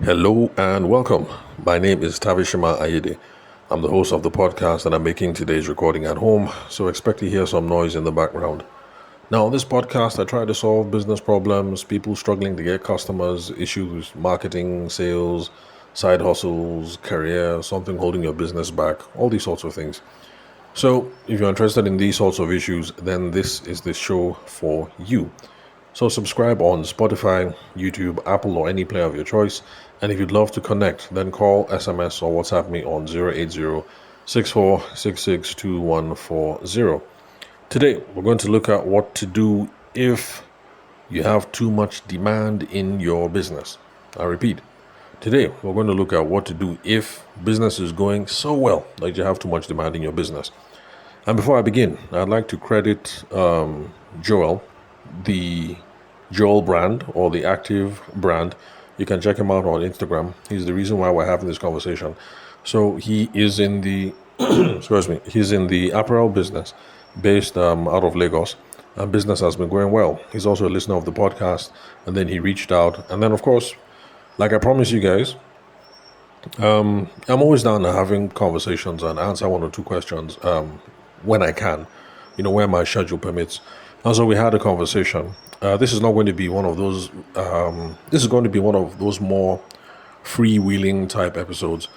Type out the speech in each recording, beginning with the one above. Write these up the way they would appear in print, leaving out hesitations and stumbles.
Hello and welcome. My name is Tavishima Ayede. I'm the host of the podcast and I'm making today's recording at home, so expect to hear some noise in the background. Now, on this podcast, I try to solve business problems, people struggling to get customers, issues, marketing, sales, side hustles, career, something holding your business back, all these sorts of things. So, if you're interested in these sorts of issues, then this is the show for you. So subscribe on Spotify, YouTube, Apple, or any player of your choice. And if you'd love to connect, then call, SMS, or WhatsApp me on 080-6466-2140. Today, we're going to look at what to do if you have too much demand in your business. I repeat, today, we're going to look at what to do if business is going so well that you have too much demand in your business. And before I begin, I'd like to credit Joel, the Joel brand or the Active brand. You can check him out on Instagram. He's the reason why we're having this conversation. So he is in the he's in the apparel business based out of Lagos, and business has been going well. He's also a listener of the podcast, and then he reached out, and then of course, like I promised you guys, I'm always down to having conversations and answer one or two questions when I can, where my schedule permits. And so we had a conversation. This is not going to be one of those. This is going to be one of those more freewheeling type episodes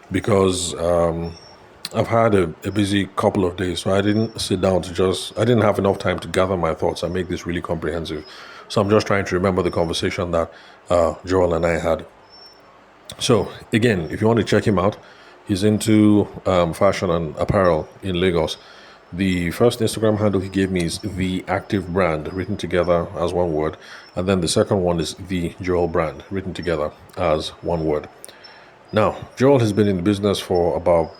because I've had a busy couple of days, so I didn't sit down I didn't have enough time to gather my thoughts and make this really comprehensive. So I'm just trying to remember the conversation that Joel and I had. So again, if you want to check him out, he's into fashion and apparel in Lagos. The first Instagram handle he gave me is The Active Brand, written together as one word. And then the second one is The Joel Brand, written together as one word. Now, Joel has been in the business for about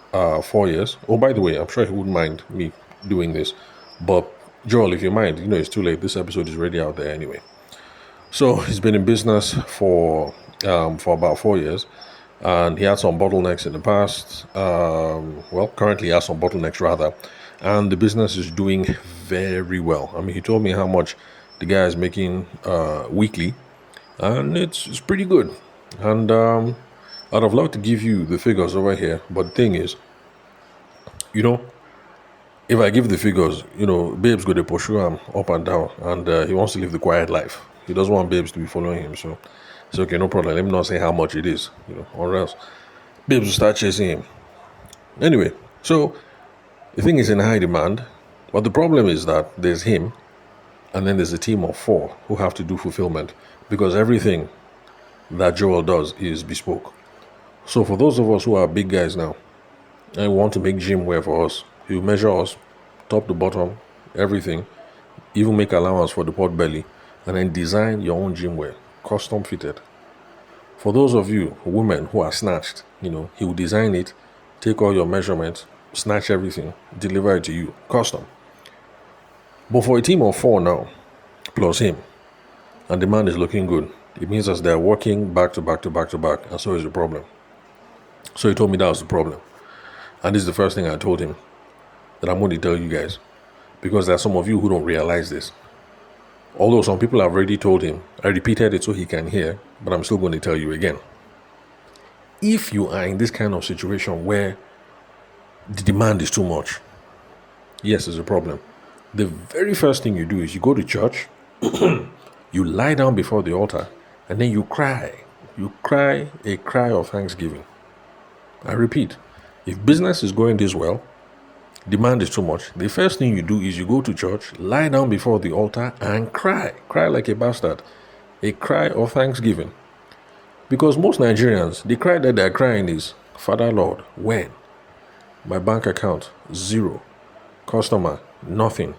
4 years. Oh, by the way, I'm sure he wouldn't mind me doing this. But Joel, if you mind, it's too late. This episode is already out there anyway. So he's been in business for about 4 years. And he had some bottlenecks in the past. Currently he has some bottlenecks rather. And the business is doing very well. I mean, he told me how much the guy is making weekly, and it's pretty good. And I'd have loved to give you the figures over here, but the thing is, if I give the figures, babes go to pursue him up and down, and he wants to live the quiet life. He doesn't want babes to be following him, so it's okay, no problem. Let me not say how much it is, or else babes will start chasing him. Anyway, so the thing is in high demand, but the problem is that there's him, and then there's a team of 4 who have to do fulfillment because everything that Joel does is bespoke. So for those of us who are big guys now and want to make gym wear for us, he'll measure us top to bottom, everything, even make allowance for the pot belly, and then design your own gym wear, custom fitted. For those of you women who are snatched, he will design it, take all your measurements, snatch everything, deliver it to you, custom. But for a team of 4 now, plus him, and the man is looking good, it means that they're working back to back to back to back, and so is the problem. So he told me that was the problem. And this is the first thing I told him that I'm going to tell you guys, because there are some of you who don't realize this. Although some people have already told him, I repeated it so he can hear, but I'm still going to tell you again. If you are in this kind of situation where the demand is too much, yes, it's a problem. The very first thing you do is you go to church, you lie down before the altar, and then you cry. You cry a cry of thanksgiving. I repeat, if business is going this well, demand is too much, the first thing you do is you go to church, lie down before the altar, and cry. Cry like a bastard. A cry of thanksgiving. Because most Nigerians, the cry that they're crying is, Father Lord, when? My bank account, 0. Customer, nothing.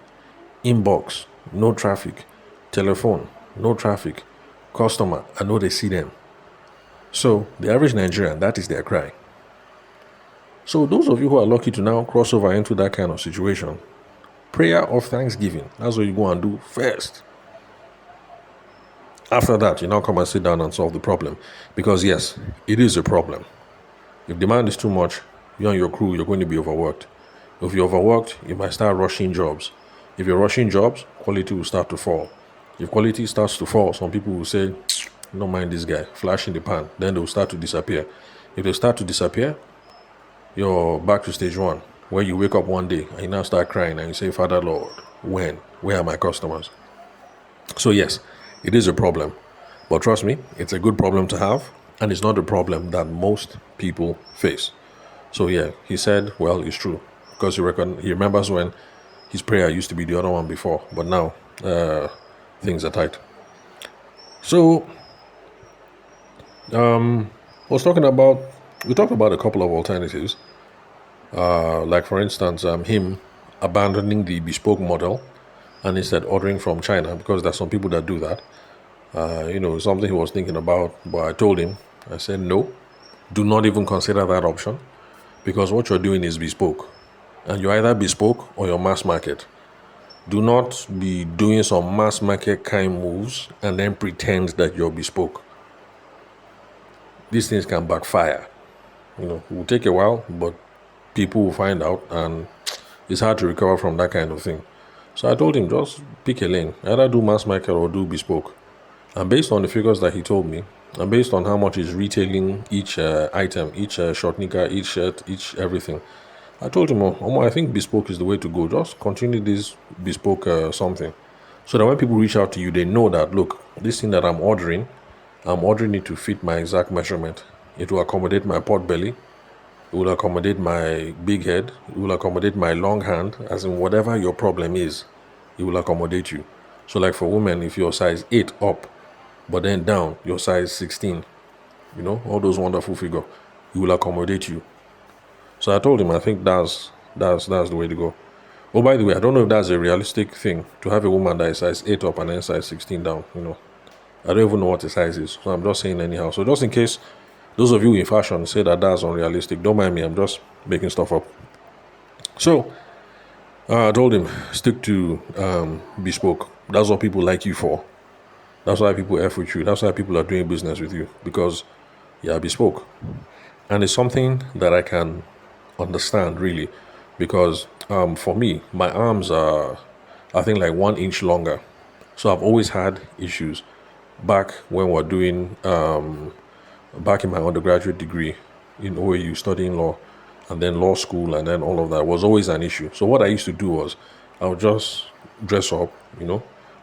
Inbox, no traffic. Telephone, no traffic. Customer, I know they see them. So, the average Nigerian, that is their cry. So, those of you who are lucky to now cross over into that kind of situation, prayer of thanksgiving, that's what you go and do first. After that, you now come and sit down and solve the problem. Because yes, it is a problem. If demand is too much, you and your crew, you're going to be overworked. If you're overworked, you might start rushing jobs. If you're rushing jobs, quality will start to fall. If quality starts to fall, some people will say, Don't mind this guy. Flash in the pan. Then they'll start to disappear. If they start to disappear, you're back to stage one, where you wake up one day and you now start crying and you say, Father Lord, when? Where are my customers? So yes, it is a problem. But trust me, it's a good problem to have, and it's not a problem that most people face. So yeah, he said, well, it's true. Because he remembers when his prayer used to be the other one before, but now things are tight. So we talked about a couple of alternatives. Like for instance, him abandoning the bespoke model and instead ordering from China, because there's some people that do that. Something he was thinking about, but I told him, I said, no, do not even consider that option, because what you're doing is bespoke. And you're either bespoke or you're mass market. Do not be doing some mass market kind moves and then pretend that you're bespoke. These things can backfire. It will take a while, but people will find out, and it's hard to recover from that kind of thing. So I told him, just pick a lane, either do mass market or do bespoke. And based on the figures that he told me, and based on how much is retailing each item, each short knicker, each shirt, each everything, I told him, I think bespoke is the way to go. Just continue this bespoke something. So that when people reach out to you, they know that, look, this thing that I'm ordering it to fit my exact measurement. It will accommodate my pot belly. It will accommodate my big head. It will accommodate my long hand. As in, whatever your problem is, it will accommodate you. So like for women, if you're size 8 up, but then down, you're size 16, all those wonderful figures, it will accommodate you. So I told him, I think that's the way to go. Oh, by the way, I don't know if that's a realistic thing to have a woman that is size 8 up and then size 16 down. I don't even know what the size is, so I'm just saying anyhow. So just in case those of you in fashion say that that's unrealistic, don't mind me, I'm just making stuff up. So I told him, stick to bespoke. That's what people like you for. That's why people F with you. That's why people are doing business with you, because you're bespoke. And it's something that I can understand, really, because for me, my arms are, I think, like 1 inch longer. So I've always had issues. Back when we're doing, back in my undergraduate degree in OAU, studying law, and then law school, and then all of that was always an issue. So what I used to do was, I would just dress up,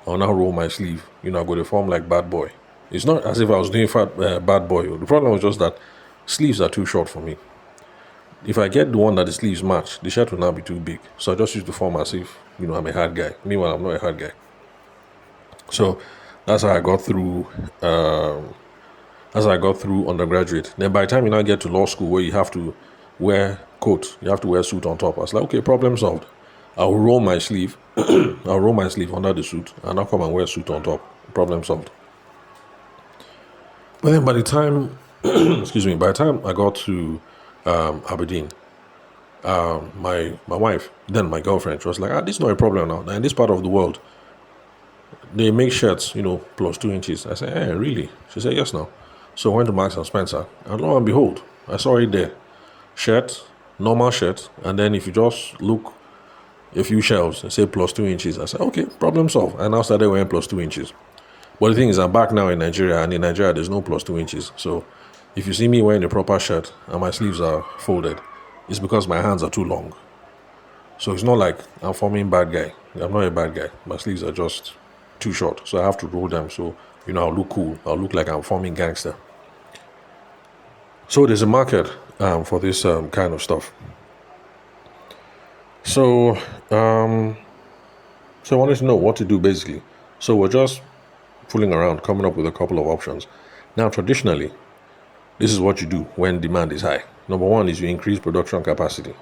I'll now roll my sleeve, I go to form like bad boy. It's not as if I was doing bad boy. The problem was just that sleeves are too short for me. If I get the one that the sleeves match, the shirt will now be too big. So I just used to form as if, I'm a hard guy. Meanwhile, I'm not a hard guy. So that's how I got through. Undergraduate. Then by the time you now get to law school, where you have to wear coat, you have to wear suit on top, I was like, okay, problem solved. I'll roll my sleeve. I'll roll my sleeve under the suit, and I'll come and wear suit on top. Problem solved. But then by the time, by the time I got to Aberdeen, my wife, then my girlfriend, she was like, this is not a problem now. In this part of the world, they make shirts, plus 2 inches. I said, really? She said, yes, now. So I went to Marks and Spencer, and lo and behold, I saw it there. Shirt, normal shirt, and then if you just look a few shelves and say plus 2 inches, I said, okay, problem solved. I now started wearing plus 2 inches. But the thing is, I'm back now in Nigeria, and in Nigeria, there's no plus 2 inches. So if you see me wearing a proper shirt and my sleeves are folded, it's because my hands are too long. So it's not like I'm forming bad guy. I'm not a bad guy. My sleeves are just too short. So I have to roll them. So, I'll look cool. I'll look like I'm forming gangster. So there's a market for this kind of stuff. So I wanted to know what to do, basically. So we're just fooling around, coming up with a couple of options. Now, traditionally, this is what you do when demand is high. Number one is you increase production capacity.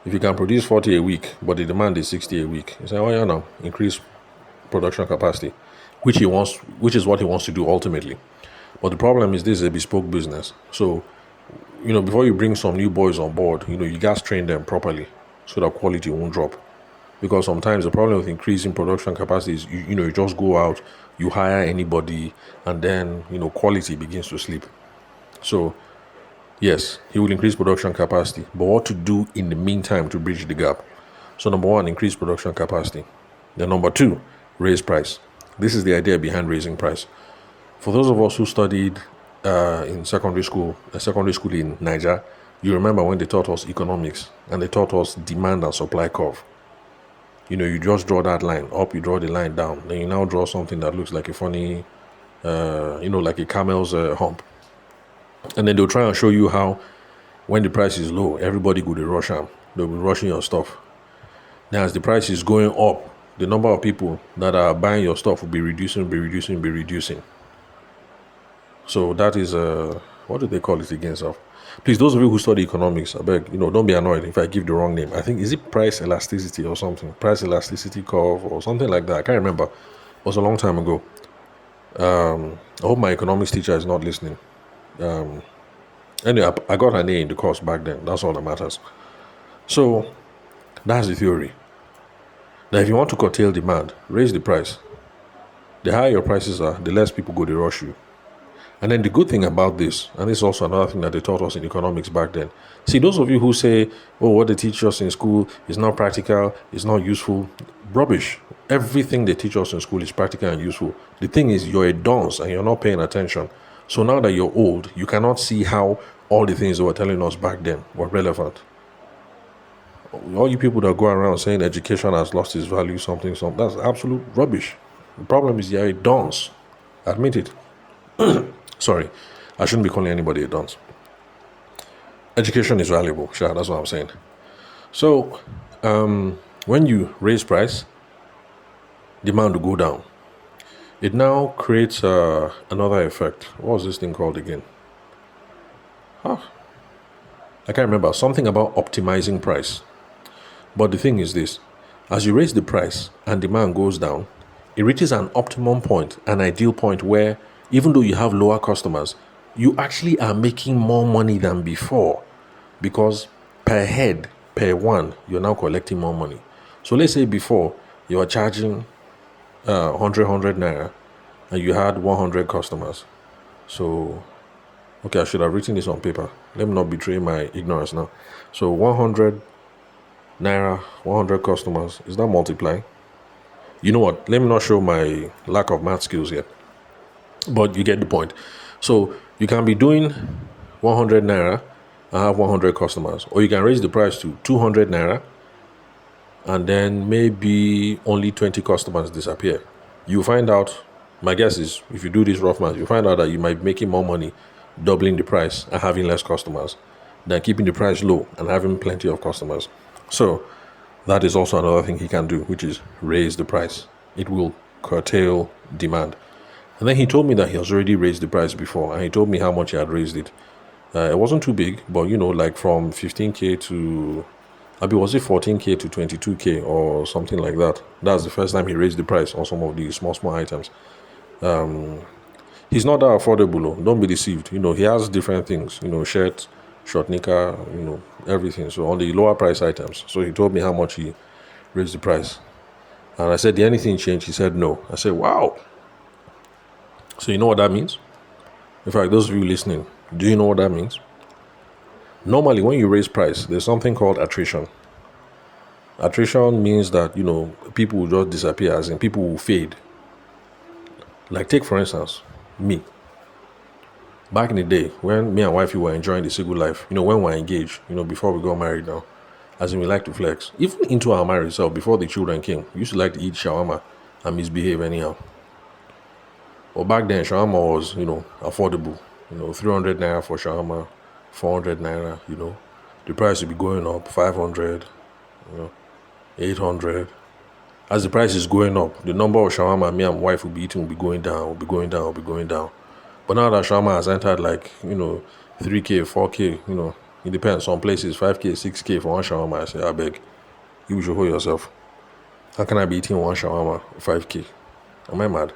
If you can produce 40 a week, but the demand is 60 a week, you say, increase production capacity, which is what he wants to do ultimately. But the problem is, this is a bespoke business. So, before you bring some new boys on board, you guys train them properly so that quality won't drop. Because sometimes the problem with increasing production capacity is, you just go out, you hire anybody, and then, quality begins to slip. So, yes, he will increase production capacity, but what to do in the meantime to bridge the gap? So, number one, increase production capacity. Then number two, raise price. This is the idea behind raising price. For those of us who studied in secondary school in Niger, you remember when they taught us economics and they taught us demand and supply curve. You just draw that line up, you draw the line down, then you now draw something that looks like a funny, like a camel's hump. And then they'll try and show you how when the price is low, everybody go to rush them. They'll be rushing your stuff. Now, as the price is going up, the number of people that are buying your stuff will be reducing. So that is what do they call it again, sir? Please, those of you who study economics, I beg, don't be annoyed if I give the wrong name. I think, is it price elasticity or something? Price elasticity curve or something like that. I can't remember. It was a long time ago. I hope my economics teacher is not listening. Anyway, I got an A in the course back then. That's all that matters. So that's the theory. Now, if you want to curtail demand, raise the price. The higher your prices are, the less people go to rush you. And then the good thing about this, and this is also another thing that they taught us in economics back then. See, those of you who say, oh, what they teach us in school is not practical, is not useful, rubbish. Everything they teach us in school is practical and useful. The thing is, you're a dunce and you're not paying attention. So now that you're old, you cannot see how all the things they were telling us back then were relevant. All you people that go around saying education has lost its value, something, that's absolute rubbish. The problem is you're a dunce. Admit it. Sorry, I shouldn't be calling anybody a dunce. Education is valuable, sure, that's what I'm saying. So, when you raise price, demand will go down. It now creates another effect. What was this thing called again? I can't remember. Something about optimizing price. But the thing is this. As you raise the price and demand goes down, it reaches an optimum point, an ideal point where even though you have lower customers, you actually are making more money than before because per head, per one, you're now collecting more money. So let's say before you were charging 100 naira and you had 100 customers. So, okay, I should have written this on paper. Let me not betray my ignorance now. So 100 naira, 100 customers, is that multiplying? You know what? Let me not show my lack of math skills yet. But you get the point. So you can be doing 100 naira and have 100 customers. Or you can raise the price to 200 naira and then maybe only 20 customers disappear. You find out, my guess is, if you do this rough math, you find out that you might be making more money doubling the price and having less customers than keeping the price low and having plenty of customers. So that is also another thing he can do, which is raise the price. It will curtail demand. And then he told me that he has already raised the price before, and he told me how much he had raised it. It wasn't too big, but like from 15k to, was it 14k to 22k or something like that? That's the first time he raised the price on some of these small items. He's not that affordable, don't be deceived. He has different things, shirt, short knicker, everything. So on the lower price items. So he told me how much he raised the price. And I said, did anything change? He said, no. I said, wow. So you know what that means? In fact, those of you listening, do you know what that means? Normally, when you raise price, there's something called attrition. Attrition means that, people will just disappear, as in people will fade. Like take, for instance, me. Back in the day, when me and wifey were enjoying the single life, when we were engaged, before we got married now, as in we like to flex. Even into our marriage itself, before the children came, we used to like to eat shawarma and misbehave anyhow. But back then, shawarma was, affordable. 300 naira for shawarma, 400 naira, The price would be going up, 500, 800. As the price is going up, the number of shawarma me and my wife will be eating will be going down. But now that shawarma has entered 3k, 4k, it depends. Some places, 5k, 6k for one shawarma. I say, I beg, you should hold yourself. How can I be eating one shawarma 5k? Am I mad?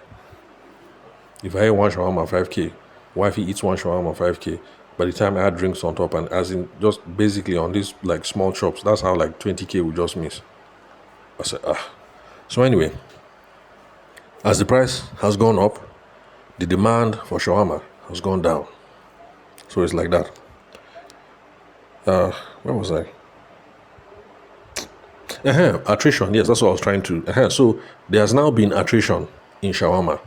If I eat one shawarma 5k, wifey eats one shawarma 5k, by the time I add drinks on top, and as in just basically on these small chops, that's how 20k will just miss. I said, So anyway, as the price has gone up, the demand for shawarma has gone down. So it's like that. Where was I? Attrition. Yes, that's what I was trying to. So there has now been attrition in shawarma.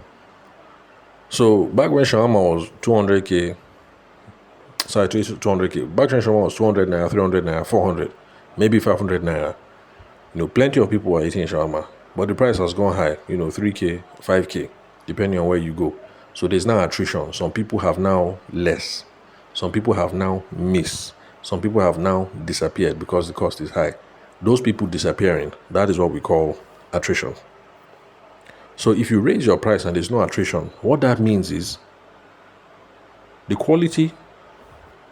So back when shawarma was 200k, sorry, 200k. Back when shawarma was 200 naira, 300 naira, 400, maybe 500 naira. Plenty of people are eating shawarma, but the price has gone high. 3k, 5k, depending on where you go. So there's now attrition. Some people have now less. Some people have now missed. Some people have now disappeared because the cost is high. Those people disappearing, that is what we call attrition. So if you raise your price and there's no attrition, what that means is the quality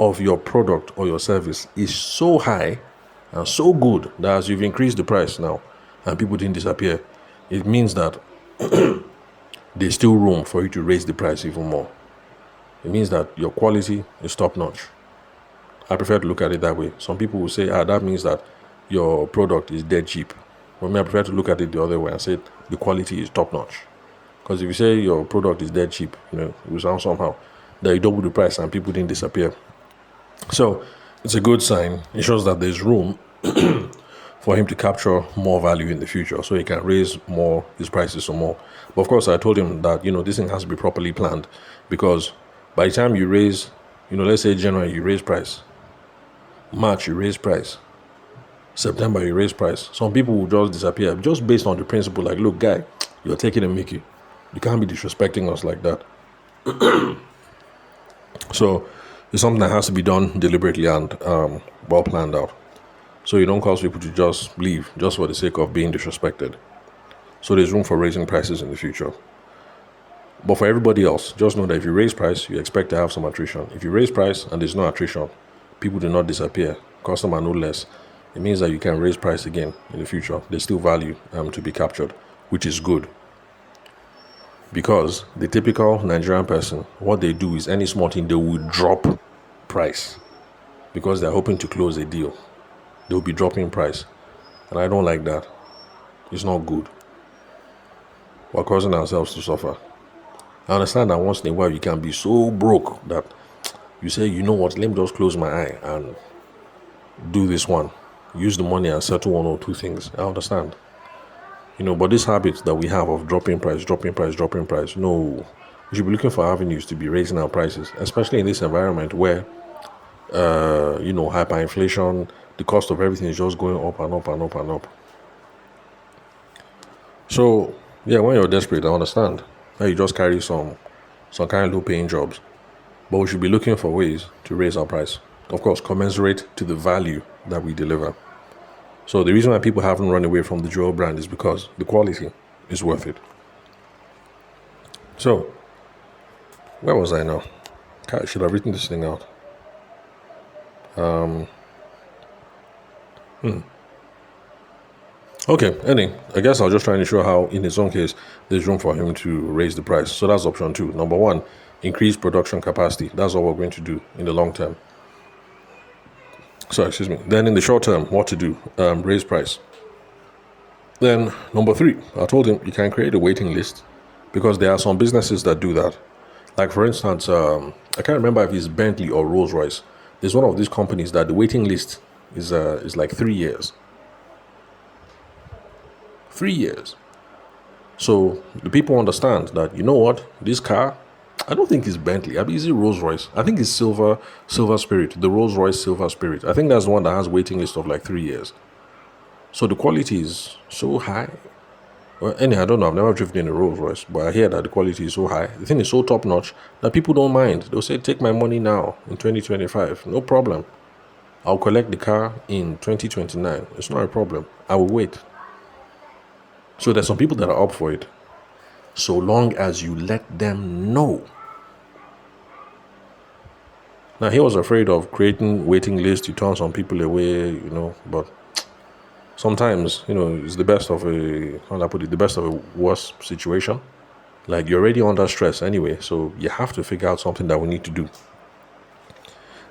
of your product or your service is so high and so good that as you've increased the price now and people didn't disappear, it means that there's still room for you to raise the price even more. It means that your quality is top notch. I prefer to look at it that way. Some people will say, that means that your product is dead cheap. For me, I prefer to look at it the other way and say the quality is top notch. Because if you say your product is dead cheap, it will sound somehow that you double the price and people didn't disappear. So it's a good sign. It shows that there's room for him to capture more value in the future, so he can raise his prices some more. But of course, I told him that this thing has to be properly planned, because by the time you raise, let's say January you raise price, March you raise price, September you raise price, some people will just disappear just based on the principle like, look guy, you're taking a mickey, you can't be disrespecting us like that. So it's something that has to be done deliberately and well planned out, so you don't cause people to just leave just for the sake of being disrespected. So there's room for raising prices in the future. But for everybody else, just know that if you raise price, you expect to have some attrition. If you raise price and there's no attrition, people do not disappear, customer no less, it means that you can raise price again in the future. There's still value to be captured, which is good. Because the typical Nigerian person, what they do is any small thing, they will drop price because they're hoping to close a deal. They'll be dropping price. And I don't like that. It's not good. We're causing ourselves to suffer. I understand that once in a while you can be so broke that you say, you know what, let me just close my eye and do this one. Use the money and settle one or two things. I understand. But this habit that we have of dropping price, no. We should be looking for avenues to be raising our prices, especially in this environment where, hyperinflation, the cost of everything is just going up and up and up and up. So, yeah, when you're desperate, I understand. Now you just carry some kind of low-paying jobs. But we should be looking for ways to raise our price. Of course, commensurate to the value that we deliver. So the reason why people haven't run away from the Jewel brand is because the quality is worth it. So, where was I now? I should have written this thing out. Okay, I guess I was just trying to show how, in his own case, there's room for him to raise the price. So that's option 2. Number 1, increase production capacity. That's what we're going to do in the long term. So, excuse me. Then in the short term, what to do? Raise price. Then number 3, I told him you can create a waiting list, because there are some businesses that do that. Like for instance, I can't remember if it's Bentley or Rolls-Royce. There's one of these companies that the waiting list is like 3 years. 3 years. So the people understand that, this car, I don't think it's Bentley. I mean, is it Rolls-Royce? I think it's Silver Spirit, the Rolls-Royce Silver Spirit. I think that's the one that has waiting list of like 3 years. So the quality is so high. Well, I don't know. I've never driven in a Rolls-Royce, but I hear that the quality is so high. The thing is so top-notch that people don't mind. They'll say, take my money now in 2025. No problem. I'll collect the car in 2029. It's not a problem. I will wait. So there's some people that are up for it, so long as you let them know. Now, he was afraid of creating waiting lists to turn some people away, but sometimes, it's the best of the best of a worse situation. Like, you're already under stress anyway, so you have to figure out something that we need to do.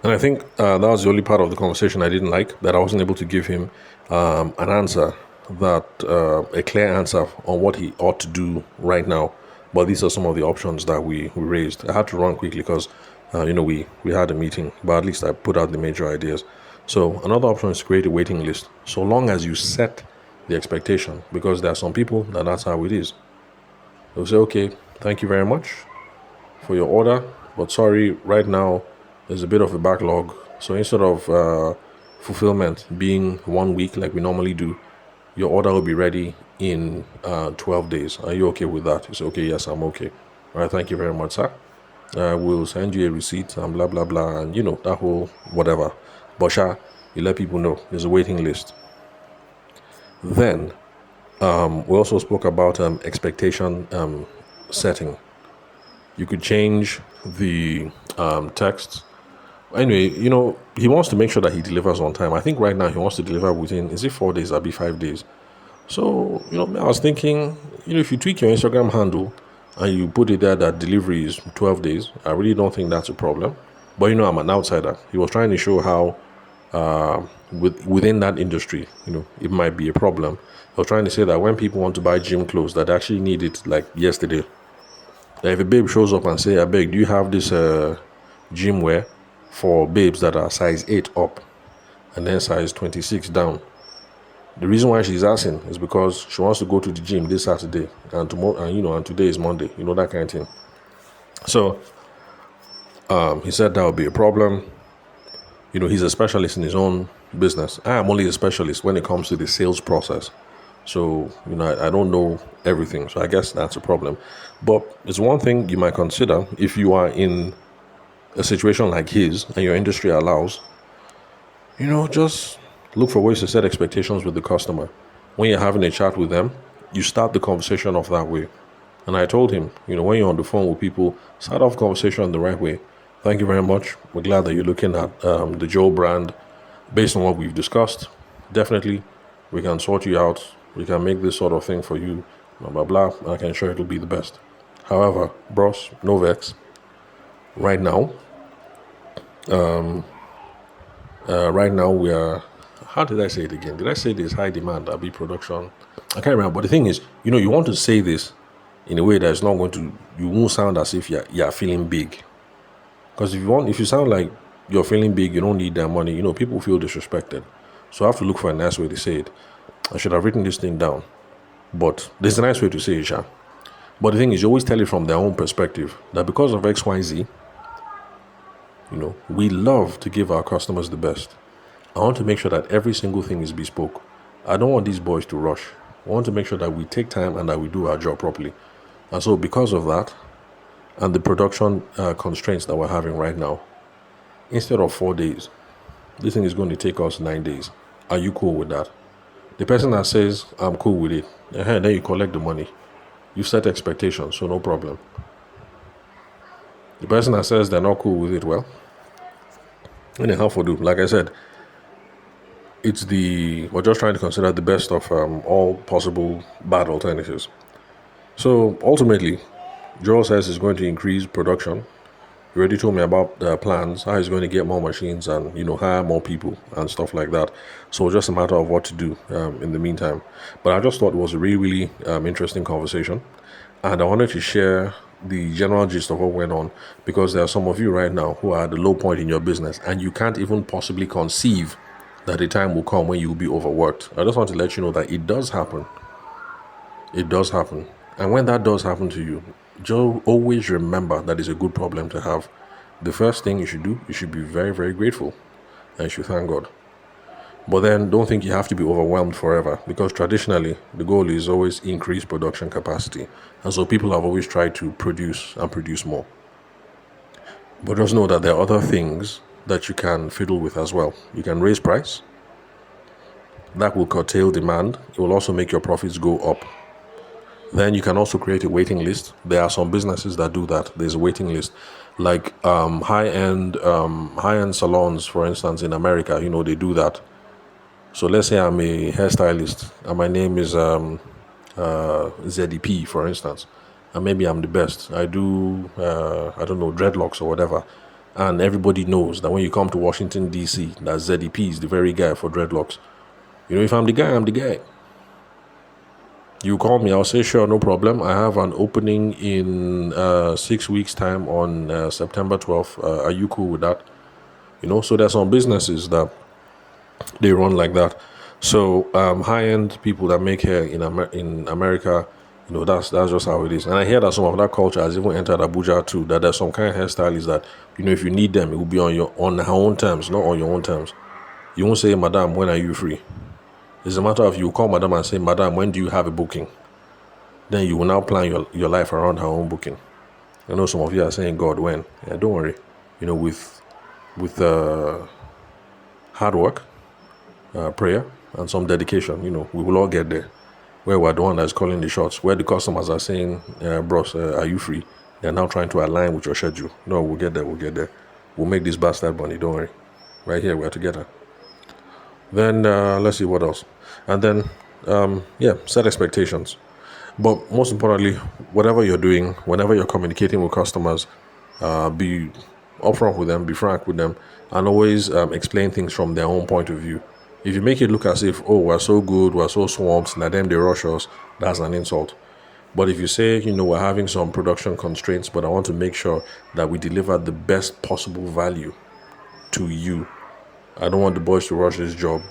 And I think that was the only part of the conversation I didn't like, that I wasn't able to give him an answer, a clear answer on what he ought to do right now. But these are some of the options that we raised. I had to run quickly because, we had a meeting, but at least I put out the major ideas. So another option is to create a waiting list, so long as you set the expectation, because there are some people that's how it is. They'll say, okay, thank you very much. for your order, but sorry, right now there's a bit of a backlog. So instead of fulfillment being 1 week like we normally do, your order will be ready in 12 days. Are you okay with that? He said, okay, yes, I'm okay. All right, thank you very much, sir. We'll send you a receipt and blah, blah, blah, and that whole whatever. But you let people know there's a waiting list. Then we also spoke about expectation setting. You could change the text. Anyway, he wants to make sure that he delivers on time. I think right now he wants to deliver within, is it 4 days? I'll be 5 days. So, I was thinking, if you tweak your Instagram handle and you put it there that delivery is 12 days, I really don't think that's a problem. But, I'm an outsider. He was trying to show how within that industry, it might be a problem. I was trying to say that when people want to buy gym clothes, that they actually need it like yesterday. That if a babe shows up and say, I beg, do you have this gym wear for babes that are size 8 up and then size 26 down? The reason why she's asking is because she wants to go to the gym this Saturday and tomorrow, and today is Monday, that kind of thing. So he said that would be a problem. He's a specialist in his own business. I am only a specialist when it comes to the sales process. So, I don't know everything. So I guess that's a problem. But it's one thing you might consider if you are in a situation like his and your industry allows, just look for ways to set expectations with the customer. When you're having a chat with them, you start the conversation off that way. And I told him, when you're on the phone with people, start off conversation the right way. Thank you very much. We're glad that you're looking at the Joe brand. Based on what we've discussed, definitely we can sort you out. We can make this sort of thing for you, blah, blah, blah. I can assure it'll be the best. However, bros, no vex. Right now, we are, how did I say it again? Did I say this high demand, I'll be production? I can't remember. But the thing is, you want to say this in a way that's not going to, you won't sound as if you're feeling big. Because if you sound like you're feeling big, you don't need their money, people feel disrespected. So I have to look for a nice way to say it. I should have written this thing down. But there's a nice way to say it, Sha. But the thing is, you always tell it from their own perspective. That because of X, Y, Z, we love to give our customers the best. I want to make sure that every single thing is bespoke. I don't want these boys to rush. I want to make sure that we take time and that we do our job properly. And so because of that, and the production constraints that we're having right now, instead of 4 days, this thing is going to take us 9 days. Are you cool with that? The person that says, I'm cool with it, then you collect the money. You set expectations, so no problem. The person that says they're not cool with it, well, anyhow for do. Like I said, we're just trying to consider the best of all possible bad alternatives. So ultimately, Joel says he's going to increase production. He already told me about the plans, how he's going to get more machines and, hire more people and stuff like that. So it's just a matter of what to do in the meantime. But I just thought it was a really, really interesting conversation. And I wanted to share the general gist of what went on because there are some of you right now who are at the low point in your business and you can't even possibly conceive that a time will come when you will be overworked. I just want to let you know that it does happen. It does happen. And when that does happen to you, just always remember that is a good problem to have. The first thing you should do, you should be very, very grateful and you should thank God. But then don't think you have to be overwhelmed forever because traditionally the goal is always increase production capacity. And so people have always tried to produce and produce more. But just know that there are other things that you can fiddle with as well. You can raise price. That will curtail demand. It will also make your profits go up. Then you can also create a waiting list. There are some businesses that do that. There's a waiting list. Like high-end salons, for instance, in America, they do that. So let's say I'm a hairstylist and my name is ZDP, for instance. And maybe I'm the best. I do, dreadlocks or whatever. And everybody knows that when you come to Washington, D.C., that ZDP is the very guy for dreadlocks. If I'm the guy, I'm the guy. You call me, I'll say, sure, no problem. I have an opening in 6 weeks' time on September 12th. Are you cool with that? So there's some businesses that they run like that. So high-end people that make hair in America, That's just how it is. And I hear that some of that culture has even entered Abuja too. That there's some kind of hairstylists that if you need them, it will be on her own terms, not on your own terms. You won't say, "Madam, when are you free?" It's a matter of you call Madam and say, "Madam, when do you have a booking?" Then you will now plan your life around her own booking. I know some of you are saying, "God, when?" Yeah, don't worry. With hard work, prayer, and some dedication, we will all get there. Where we're the one that's calling the shots, where the customers are saying, "Bros, are you free?" They're now trying to align with your schedule. No, we'll get there. We'll get there. We'll make this bastard money. Don't worry. Right here, we're together. Then let's see what else. And then, set expectations. But most importantly, whatever you're doing, whenever you're communicating with customers, be upfront with them, be frank with them, and always explain things from their own point of view. If you make it look as if, oh, we're so good, we're so swamped, now them they rush us, that's an insult. But if you say, we're having some production constraints, but I want to make sure that we deliver the best possible value to you. I don't want the boys to rush this job.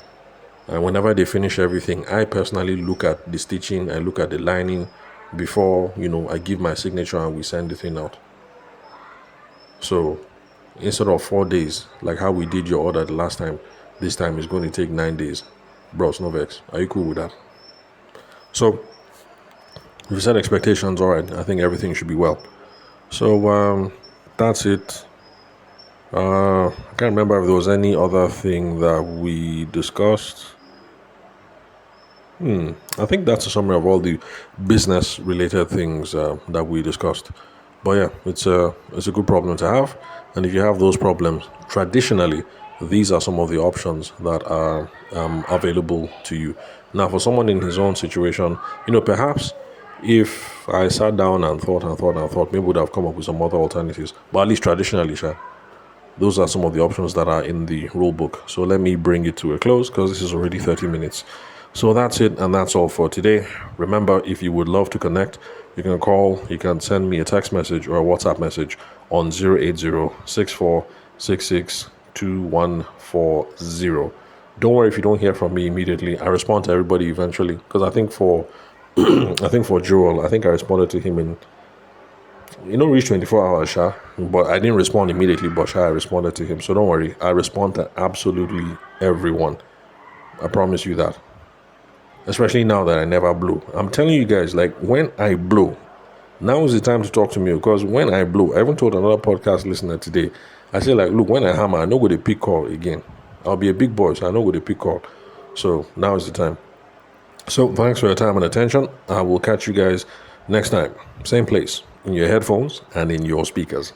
And whenever they finish everything, I personally look at the stitching, I look at the lining before, I give my signature and we send the thing out. So instead of 4 days, like how we did your order the last time, this time it's going to take 9 days. Bros, no vex. Are you cool with that? So if you set expectations, all right, I think everything should be well. So that's it. I can't remember if there was any other thing that we discussed. I think that's a summary of all the business-related things that we discussed. But yeah, it's a good problem to have. And if you have those problems, traditionally, these are some of the options that are available to you. Now, for someone in his own situation, perhaps if I sat down and thought, maybe would have come up with some other alternatives. But at least traditionally, those are some of the options that are in the rule book. So let me bring it to a close because this is already 30 minutes. So that's it, and that's all for today. Remember, if you would love to connect, you can call, you can send me a text message or a WhatsApp message on 080-6466-2140. Don't worry if you don't hear from me immediately. I respond to everybody eventually, because I think for Joel, I responded to him in reach 24 hours, but I didn't respond immediately, but I responded to him. So don't worry, I respond to absolutely everyone. I promise you that. Especially now that I never blow. I'm telling you guys, like, when I blow, now is the time to talk to me, because when I blow, I even told another podcast listener today, I said, like, look, when I hammer, I no go to pick call again. I'll be a big boy, so I no go to pick call. So now is the time. So thanks for your time and attention. I will catch you guys next time. Same place, in your headphones and in your speakers.